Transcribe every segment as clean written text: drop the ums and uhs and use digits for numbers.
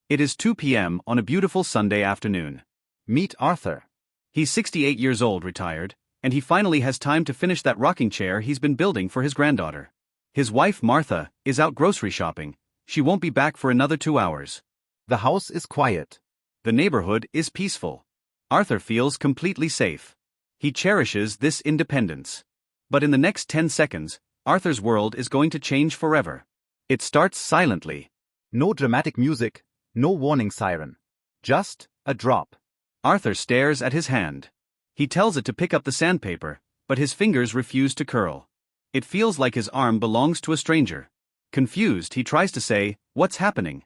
It is 2 p.m. on a beautiful Sunday afternoon. Meet Arthur. He's 68 years old, retired, and he finally has time to finish that rocking chair he's been building for his granddaughter. His wife, Martha, is out grocery shopping. She won't be back for another 2 hours. The house is quiet. The neighborhood is peaceful. Arthur feels completely safe. He cherishes this independence. But in the next 10 seconds, Arthur's world is going to change forever. It starts silently. No dramatic music, no warning siren. Just a drop. Arthur stares at his hand. He tells it to pick up the sandpaper, but his fingers refuse to curl. It feels like his arm belongs to a stranger. Confused, he tries to say, "What's happening?"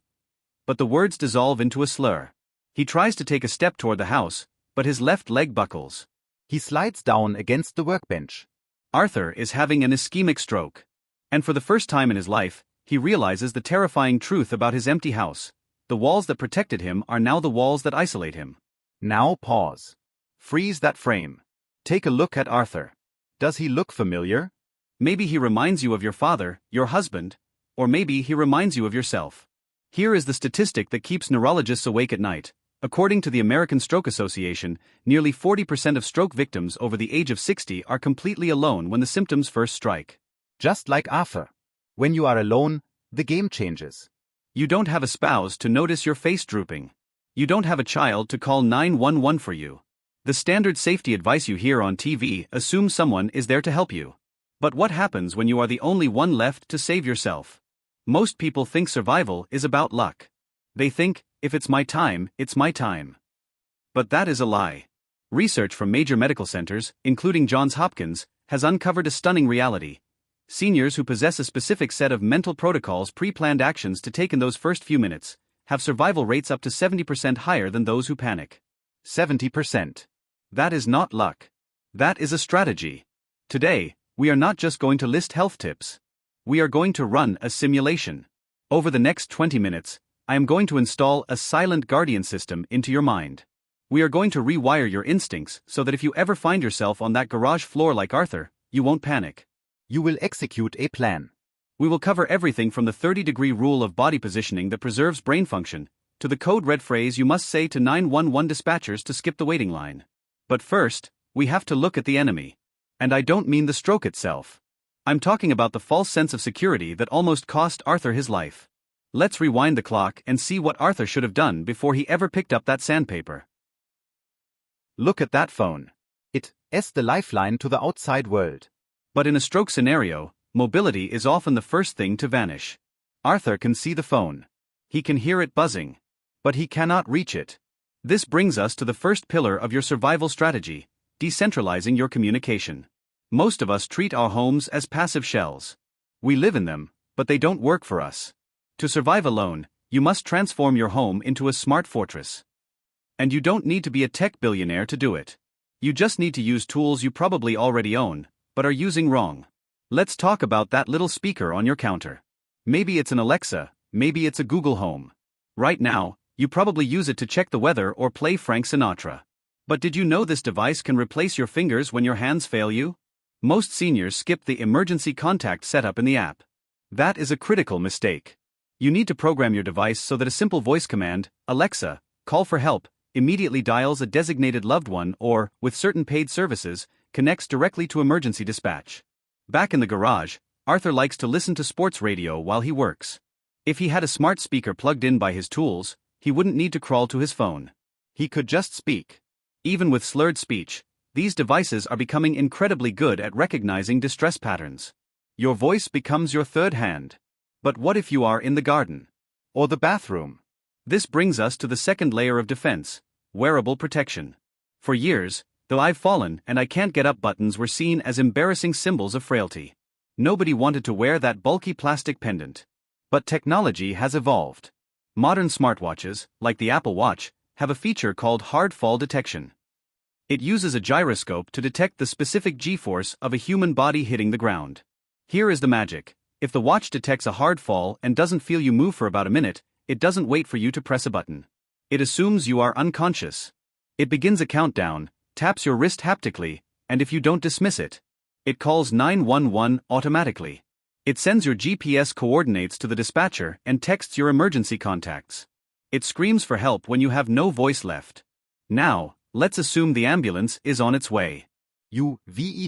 But the words dissolve into a slur. He tries to take a step toward the house, but his left leg buckles. He slides down against the workbench. Arthur is having an ischemic stroke. And for the first time in his life, he realizes the terrifying truth about his empty house. The walls that protected him are now the walls that isolate him. Now pause. Freeze that frame. Take a look at Arthur. Does he look familiar? Maybe he reminds you of your father, your husband, or maybe he reminds you of yourself. Here is the statistic that keeps neurologists awake at night. According to the American Stroke Association, nearly 40% of stroke victims over the age of 60 are completely alone when the symptoms first strike. Just like Arthur. When you are alone, the game changes. You don't have a spouse to notice your face drooping. You don't have a child to call 911 for you. The standard safety advice you hear on TV assumes someone is there to help you. But what happens when you are the only one left to save yourself? Most people think survival is about luck. They think, if it's my time, it's my time. But that is a lie. Research from major medical centers, including Johns Hopkins, has uncovered a stunning reality. Seniors who possess a specific set of mental protocols, pre-planned actions to take in those first few minutes, have survival rates up to 70% higher than those who panic. 70%. That is not luck. That is a strategy. Today, we are not just going to list health tips. We are going to run a simulation. Over the next 20 minutes, I am going to install a silent guardian system into your mind. We are going to rewire your instincts so that if you ever find yourself on that garage floor like Arthur, you won't panic. You will execute a plan. We will cover everything from the 30-degree rule of body positioning that preserves brain function, to the code red phrase you must say to 911 dispatchers to skip the waiting line. But first, we have to look at the enemy. And I don't mean the stroke itself. I'm talking about the false sense of security that almost cost Arthur his life. Let's rewind the clock and see what Arthur should have done before he ever picked up that sandpaper. Look at that phone. It is the lifeline to the outside world. But in a stroke scenario, mobility is often the first thing to vanish. Arthur can see the phone. He can hear it buzzing. But he cannot reach it. This brings us to the first pillar of your survival strategy, decentralizing your communication. Most of us treat our homes as passive shells. We live in them, but they don't work for us. To survive alone, you must transform your home into a smart fortress. And you don't need to be a tech billionaire to do it. You just need to use tools you probably already own, but are using wrong. Let's talk about that little speaker on your counter. Maybe it's an Alexa, maybe it's a Google Home. Right now, you probably use it to check the weather or play Frank Sinatra. But did you know this device can replace your fingers when your hands fail you? Most seniors skip the emergency contact setup in the app. That is a critical mistake. You need to program your device so that a simple voice command, Alexa, call for help, immediately dials a designated loved one or, with certain paid services, connects directly to emergency dispatch. Back in the garage, Arthur likes to listen to sports radio while he works. If he had a smart speaker plugged in by his tools, he wouldn't need to crawl to his phone. He could just speak. Even with slurred speech, these devices are becoming incredibly good at recognizing distress patterns. Your voice becomes your third hand. But what if you are in the garden? Or the bathroom? This brings us to the second layer of defense, wearable protection. For years, though I've fallen and I can't get up buttons were seen as embarrassing symbols of frailty. Nobody wanted to wear that bulky plastic pendant. But technology has evolved. Modern smartwatches, like the Apple Watch, have a feature called hard fall detection. It uses a gyroscope to detect the specific g-force of a human body hitting the ground. Here is the magic. If the watch detects a hard fall and doesn't feel you move for about a minute, it doesn't wait for you to press a button. It assumes you are unconscious. It begins a countdown, taps your wrist haptically, and if you don't dismiss it, it calls 911 automatically. It sends your GPS coordinates to the dispatcher and texts your emergency contacts. It screams for help when you have no voice left. Now, let's assume the ambulance is on its way. You've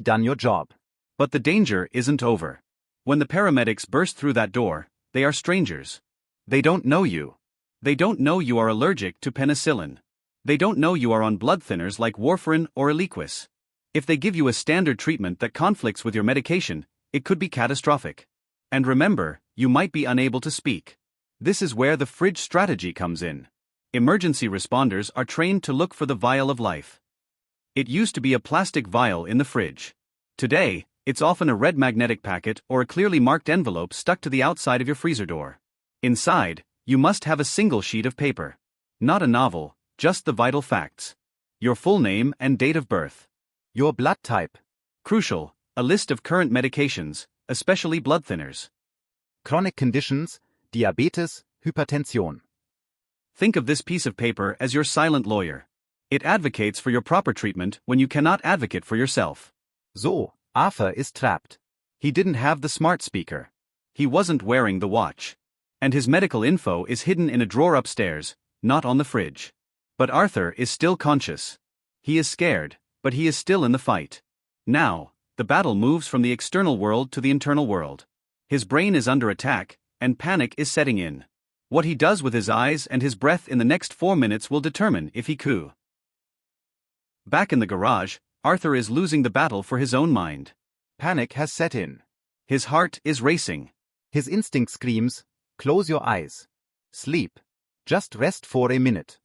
done your job. But the danger isn't over. When the paramedics burst through that door, they are strangers. They don't know you. They don't know you are allergic to penicillin. They don't know you are on blood thinners like warfarin or Eliquis. If they give you a standard treatment that conflicts with your medication, it could be catastrophic. And remember, you might be unable to speak. This is where the fridge strategy comes in. Emergency responders are trained to look for the vial of life. It used to be a plastic vial in the fridge. Today, it's often a red magnetic packet or a clearly marked envelope stuck to the outside of your freezer door. Inside, you must have a single sheet of paper. Not a novel, just the vital facts. Your full name and date of birth. Your blood type. Crucial, a list of current medications, especially blood thinners. Chronic conditions, diabetes, hypertension. Think of this piece of paper as your silent lawyer. It advocates for your proper treatment when you cannot advocate for yourself. So, Arthur is trapped. He didn't have the smart speaker. He wasn't wearing the watch. And his medical info is hidden in a drawer upstairs, not on the fridge. But Arthur is still conscious. He is scared, but he is still in the fight. Now, the battle moves from the external world to the internal world. His brain is under attack, and panic is setting in. What he does with his eyes and his breath in the next 4 minutes will determine if he coup. Back in the garage, Arthur is losing the battle for his own mind. Panic has set in. His heart is racing. His instinct screams, close your eyes. Sleep. Just rest for a minute.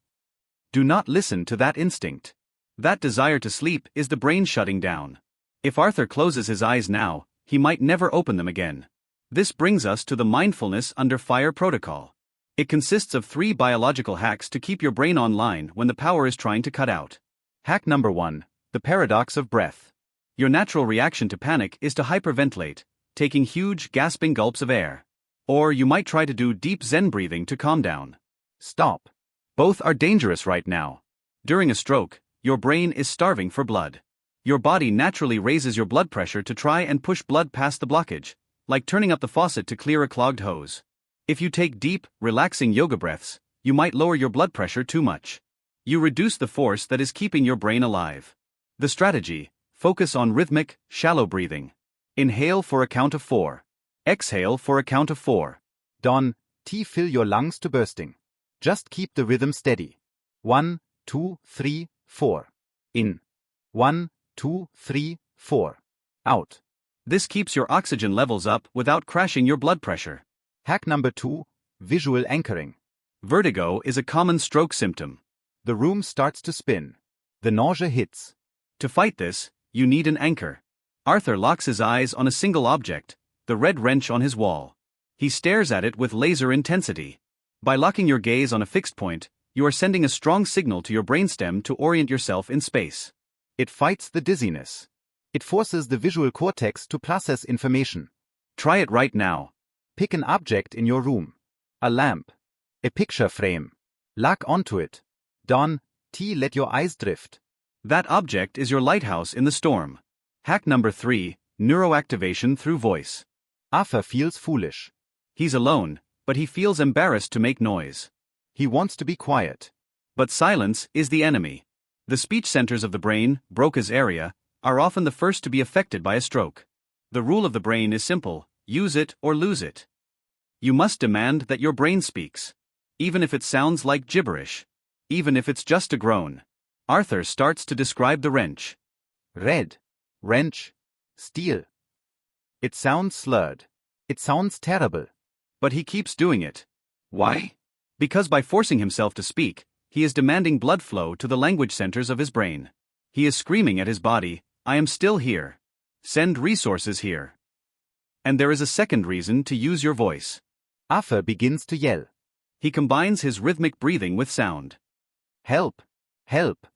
Do not listen to that instinct. That desire to sleep is the brain shutting down. If Arthur closes his eyes now, he might never open them again. This brings us to the mindfulness under fire protocol. It consists of 3 biological hacks to keep your brain online when the power is trying to cut out. Hack number 1, the paradox of breath. Your natural reaction to panic is to hyperventilate, taking huge, gasping gulps of air. Or you might try to do deep Zen breathing to calm down. Stop. Both are dangerous right now. During a stroke, your brain is starving for blood. Your body naturally raises your blood pressure to try and push blood past the blockage, like turning up the faucet to clear a clogged hose. If you take deep, relaxing yoga breaths, you might lower your blood pressure too much. You reduce the force that is keeping your brain alive. The strategy: focus on rhythmic, shallow breathing. Inhale for a count of 4. Exhale for a count of 4. Don't fill your lungs to bursting. Just keep the rhythm steady. 1, 2, 3, 4. In. 1, 2, 3, 4. Out. This keeps your oxygen levels up without crashing your blood pressure. Hack number 2, visual anchoring. Vertigo is a common stroke symptom. The room starts to spin. The nausea hits. To fight this, you need an anchor. Arthur locks his eyes on a single object, the red wrench on his wall. He stares at it with laser intensity. By locking your gaze on a fixed point, you are sending a strong signal to your brainstem to orient yourself in space. It fights the dizziness. It forces the visual cortex to process information. Try it right now. Pick an object in your room. A lamp. A picture frame. Lock onto it. Don't let your eyes drift. That object is your lighthouse in the storm. Hack number 3, neuroactivation through voice. Arthur feels foolish. He's alone, but he feels embarrassed to make noise. He wants to be quiet. But silence is the enemy. The speech centers of the brain, Broca's area, are often the first to be affected by a stroke. The rule of the brain is simple: use it or lose it. You must demand that your brain speaks. Even if it sounds like gibberish. Even if it's just a groan. Arthur starts to describe the wrench. Red. Wrench. Steel. It sounds slurred. It sounds terrible. But he keeps doing it. Why? Because by forcing himself to speak, he is demanding blood flow to the language centers of his brain. He is screaming at his body, I am still here. Send resources here. And there is a second reason to use your voice. Arthur begins to yell. He combines his rhythmic breathing with sound. Help! Help!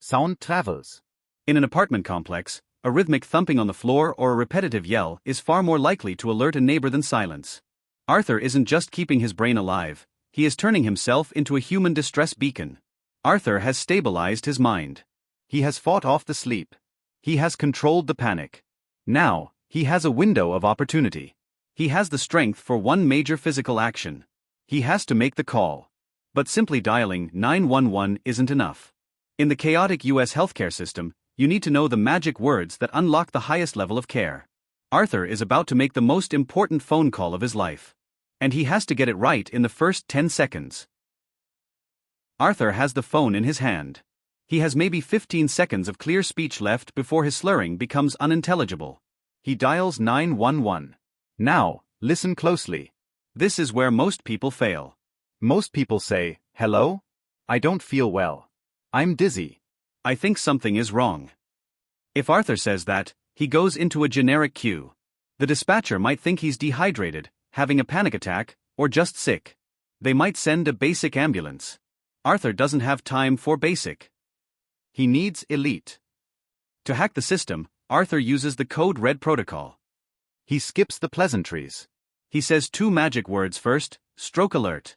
Sound travels. In an apartment complex, a rhythmic thumping on the floor or a repetitive yell is far more likely to alert a neighbor than silence. Arthur isn't just keeping his brain alive, he is turning himself into a human distress beacon. Arthur has stabilized his mind. He has fought off the sleep. He has controlled the panic. Now, he has a window of opportunity. He has the strength for one major physical action. He has to make the call. But simply dialing 911 isn't enough. In the chaotic US healthcare system, you need to know the magic words that unlock the highest level of care. Arthur is about to make the most important phone call of his life. And he has to get it right in the first 10 seconds. Arthur has the phone in his hand. He has maybe 15 seconds of clear speech left before his slurring becomes unintelligible. He dials 911. Now, listen closely. This is where most people fail. Most people say, "Hello? I don't feel well. I'm dizzy. I think something is wrong." If Arthur says that, he goes into a generic queue. The dispatcher might think he's dehydrated, having a panic attack, or just sick. They might send a basic ambulance. Arthur doesn't have time for basic. He needs elite. To hack the system, Arthur uses the code red protocol. He skips the pleasantries. He says 2 magic words first: stroke alert.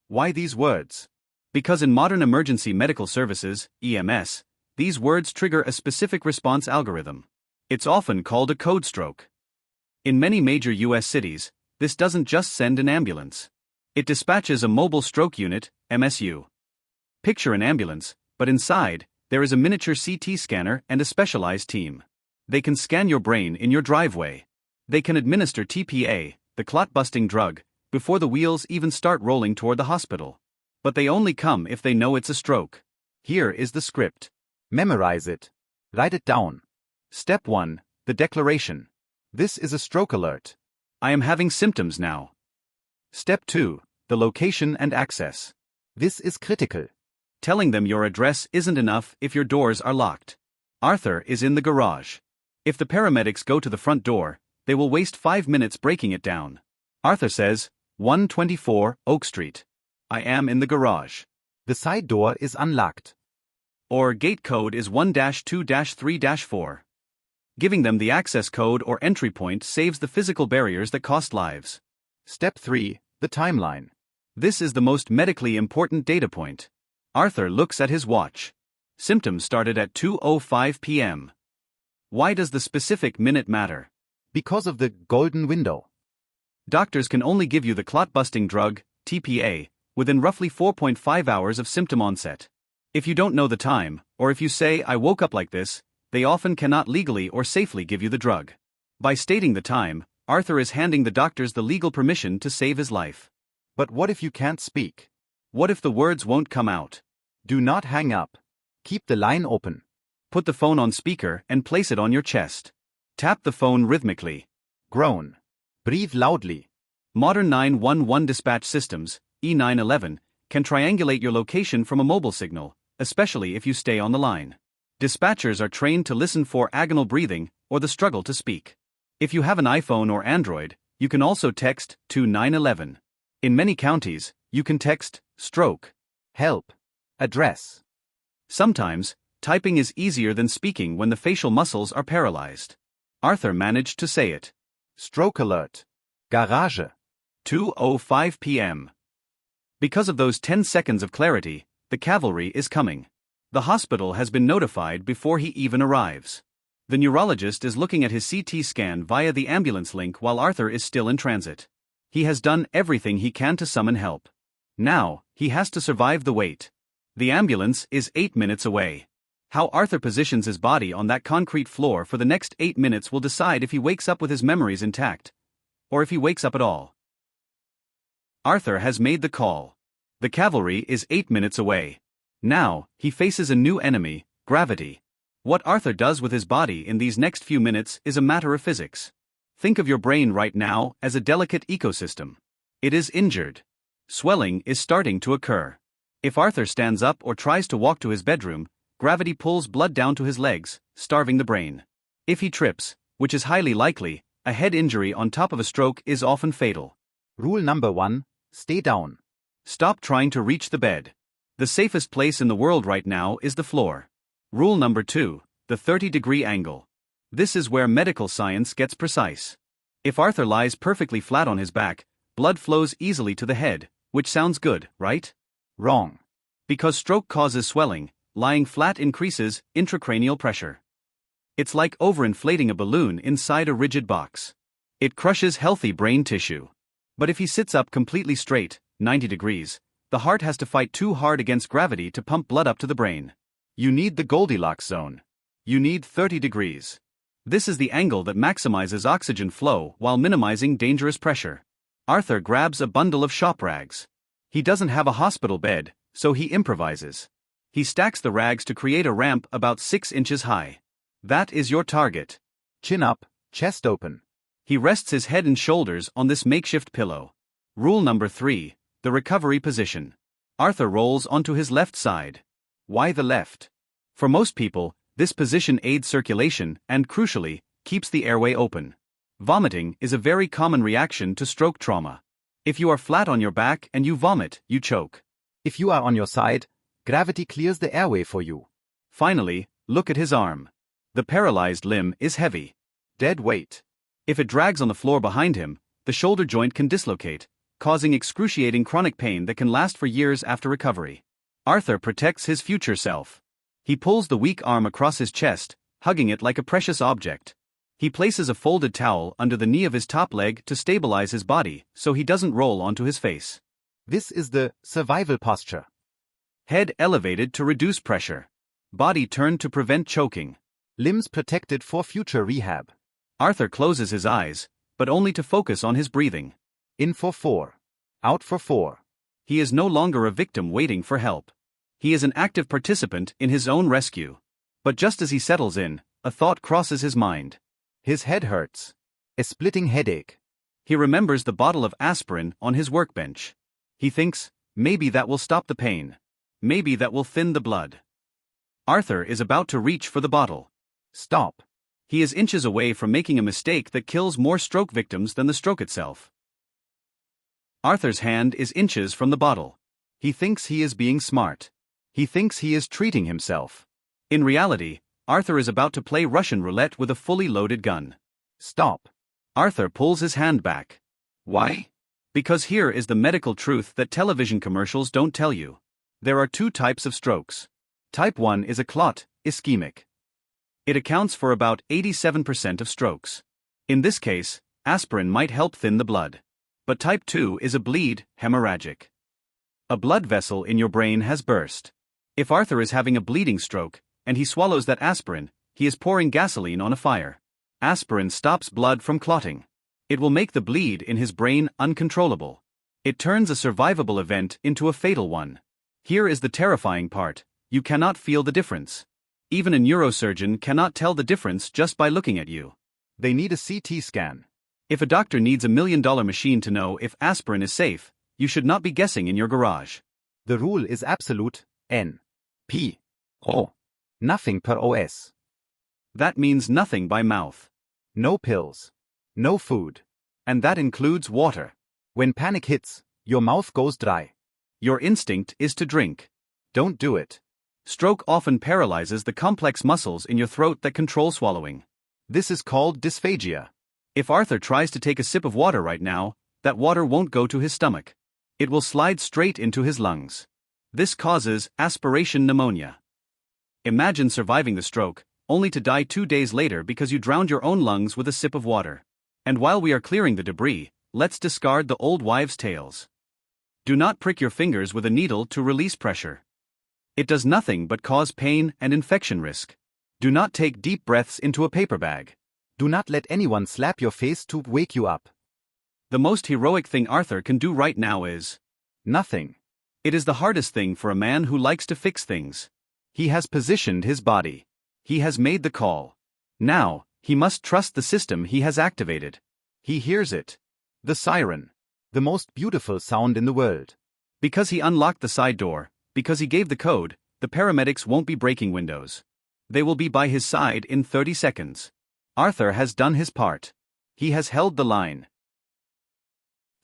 Why these words? Because in modern emergency medical services, EMS, these words trigger a specific response algorithm. It's often called a code stroke. In many major US cities, this doesn't just send an ambulance. It dispatches a mobile stroke unit, MSU. Picture an ambulance, but inside, there is a miniature CT scanner and a specialized team. They can scan your brain in your driveway. They can administer TPA, the clot-busting drug, before the wheels even start rolling toward the hospital. But they only come if they know it's a stroke. Here is the script. Memorize it. Write it down. Step 1, the declaration. This is a stroke alert. I am having symptoms now. Step 2, the location and access. This is critical. Telling them your address isn't enough if your doors are locked. Arthur is in the garage. If the paramedics go to the front door, they will waste 5 minutes breaking it down. Arthur says, 124 Oak Street. I am in the garage. The side door is unlocked. Or gate code is 1-2-3-4. Giving them the access code or entry point saves the physical barriers that cost lives. Step 3, the timeline. This is the most medically important data point. Arthur looks at his watch. Symptoms started at 2:05 p.m. Why does the specific minute matter? Because of the golden window. Doctors can only give you the clot-busting drug, TPA, within roughly 4.5 hours of symptom onset. If you don't know the time, or if you say, "I woke up like this," they often cannot legally or safely give you the drug. By stating the time, Arthur is handing the doctors the legal permission to save his life. But what if you can't speak? What if the words won't come out? Do not hang up. Keep the line open. Put the phone on speaker and place it on your chest. Tap the phone rhythmically. Groan. Breathe loudly. Modern 911 dispatch systems, E911, can triangulate your location from a mobile signal, especially if you stay on the line. Dispatchers are trained to listen for agonal breathing or the struggle to speak. If you have an iPhone or Android, you can also text to 911. In many counties, you can text stroke, help, address. Sometimes, typing is easier than speaking when the facial muscles are paralyzed. Arthur managed to say it. Stroke alert. Garage. 2:05 p.m. Because of those 10 seconds of clarity, the cavalry is coming. The hospital has been notified before he even arrives. The neurologist is looking at his CT scan via the ambulance link while Arthur is still in transit. He has done everything he can to summon help. Now, he has to survive the wait. The ambulance is 8 minutes away. How Arthur positions his body on that concrete floor for the next 8 minutes will decide if he wakes up with his memories intact, or if he wakes up at all. Arthur has made the call. The cavalry is 8 minutes away. Now, he faces a new enemy, gravity. What Arthur does with his body in these next few minutes is a matter of physics. Think of your brain right now as a delicate ecosystem. It is injured. Swelling is starting to occur. If Arthur stands up or tries to walk to his bedroom, gravity pulls blood down to his legs, starving the brain. If he trips, which is highly likely, a head injury on top of a stroke is often fatal. Rule number 1, stay down. Stop trying to reach the bed. The safest place in the world right now is the floor. Rule number 2, the 30-degree angle. This is where medical science gets precise. If Arthur lies perfectly flat on his back, blood flows easily to the head, which sounds good, right? Wrong. Because stroke causes swelling, lying flat increases intracranial pressure. It's like overinflating a balloon inside a rigid box. It crushes healthy brain tissue. But if he sits up completely straight, 90 degrees, The heart has to fight too hard against gravity to pump blood up to the brain. You need the Goldilocks zone. You need 30 degrees. This is the angle that maximizes oxygen flow while minimizing dangerous pressure. Arthur grabs a bundle of shop rags. He doesn't have a hospital bed, so he improvises. He stacks the rags to create a ramp about 6 inches high. That is your target. Chin up, chest open. He rests his head and shoulders on this makeshift pillow. Rule number 3, the recovery position. Arthur rolls onto his left side. Why the left? For most people, this position aids circulation and, crucially, keeps the airway open. Vomiting is a very common reaction to stroke trauma. If you are flat on your back and you vomit, you choke. If you are on your side, gravity clears the airway for you. Finally, look at his arm. The paralyzed limb is heavy. Dead weight. If it drags on the floor behind him, the shoulder joint can dislocate, causing excruciating chronic pain that can last for years after recovery. Arthur protects his future self. He pulls the weak arm across his chest, hugging it like a precious object. He places a folded towel under the knee of his top leg to stabilize his body so he doesn't roll onto his face. This is the survival posture. Head elevated to reduce pressure. Body turned to prevent choking. Limbs protected for future rehab. Arthur closes his eyes, but only to focus on his breathing. In for 4. Out for 4. He is no longer a victim waiting for help. He is an active participant in his own rescue. But just as he settles in, a thought crosses his mind. His head hurts. A splitting headache. He remembers the bottle of aspirin on his workbench. He thinks, maybe that will stop the pain. Maybe that will thin the blood. Arthur is about to reach for the bottle. Stop. He is inches away from making a mistake that kills more stroke victims than the stroke itself. Arthur's hand is inches from the bottle. He thinks he is being smart. He thinks he is treating himself. In reality, Arthur is about to play Russian roulette with a fully loaded gun. Stop. Arthur pulls his hand back. Why? Because here is the medical truth that television commercials don't tell you. There are 2 types of strokes. Type 1 is a clot, ischemic. It accounts for about 87% of strokes. In this case, aspirin might help thin the blood. But type 2 is a bleed, hemorrhagic. A blood vessel in your brain has burst. If Arthur is having a bleeding stroke, and he swallows that aspirin, he is pouring gasoline on a fire. Aspirin stops blood from clotting. It will make the bleed in his brain uncontrollable. It turns a survivable event into a fatal one. Here is the terrifying part: you cannot feel the difference. Even a neurosurgeon cannot tell the difference just by looking at you. They need a CT scan. If a doctor needs $1 million machine to know if aspirin is safe, you should not be guessing in your garage. The rule is absolute: N. P. O. Nothing per OS. That means nothing by mouth. No pills. No food. And that includes water. When panic hits, your mouth goes dry. Your instinct is to drink. Don't do it. Stroke often paralyzes the complex muscles in your throat that control swallowing. This is called dysphagia. If Arthur tries to take a sip of water right now, that water won't go to his stomach. It will slide straight into his lungs. This causes aspiration pneumonia. Imagine surviving the stroke, only to die 2 days later because you drowned your own lungs with a sip of water. And while we are clearing the debris, let's discard the old wives' tales. Do not prick your fingers with a needle to release pressure. It does nothing but cause pain and infection risk. Do not take deep breaths into a paper bag. Do not let anyone slap your face to wake you up. The most heroic thing Arthur can do right now is nothing. It is the hardest thing for a man who likes to fix things. He has positioned his body. He has made the call. Now, he must trust the system he has activated. He hears it. The siren. The most beautiful sound in the world. Because he unlocked the side door, because he gave the code, the paramedics won't be breaking windows. They will be by his side in 30 seconds. Arthur has done his part. He has held the line.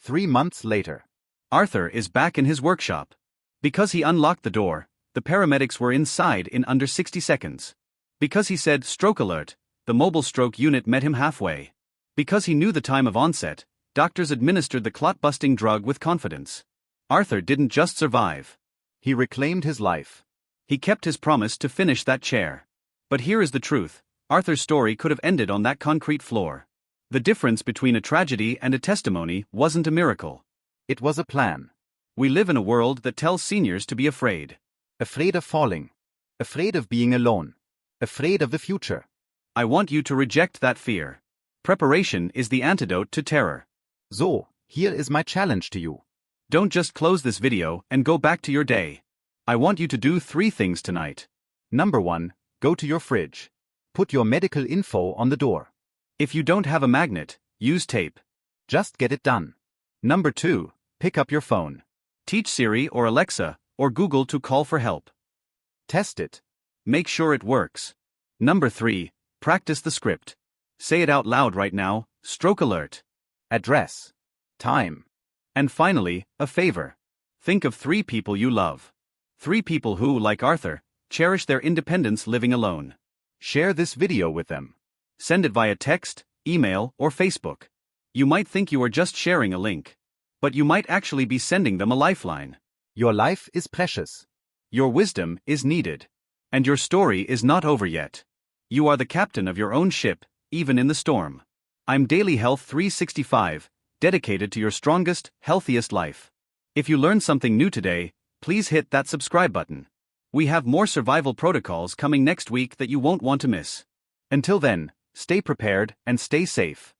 3 months later. Arthur is back in his workshop. Because he unlocked the door, the paramedics were inside in under 60 seconds. Because he said stroke alert, the mobile stroke unit met him halfway. Because he knew the time of onset, doctors administered the clot-busting drug with confidence. Arthur didn't just survive. He reclaimed his life. He kept his promise to finish that chair. But here is the truth: Arthur's story could have ended on that concrete floor. The difference between a tragedy and a testimony wasn't a miracle. It was a plan. We live in a world that tells seniors to be afraid. Afraid of falling. Afraid of being alone. Afraid of the future. I want you to reject that fear. Preparation is the antidote to terror. So, here is my challenge to you. Don't just close this video and go back to your day. I want you to do 3 things tonight. Number 1, go to your fridge. Put your medical info on the door. If you don't have a magnet, use tape. Just get it done. Number 2, pick up your phone. Teach Siri or Alexa or Google to call for help. Test it. Make sure it works. Number 3, practice the script. Say it out loud right now, stroke alert. Address. Time. And finally, a favor. Think of 3 people you love. 3 people who, like Arthur, cherish their independence living alone. Share this video with them. Send it via text, email, or Facebook. You might think you are just sharing a link, but you might actually be sending them a lifeline. Your life is precious. Your wisdom is needed. And your story is not over yet. You are the captain of your own ship, even in the storm. I'm Daily Health 365, dedicated to your strongest, healthiest life. If you learned something new today, please hit that subscribe button. We have more survival protocols coming next week that you won't want to miss. Until then, stay prepared and stay safe.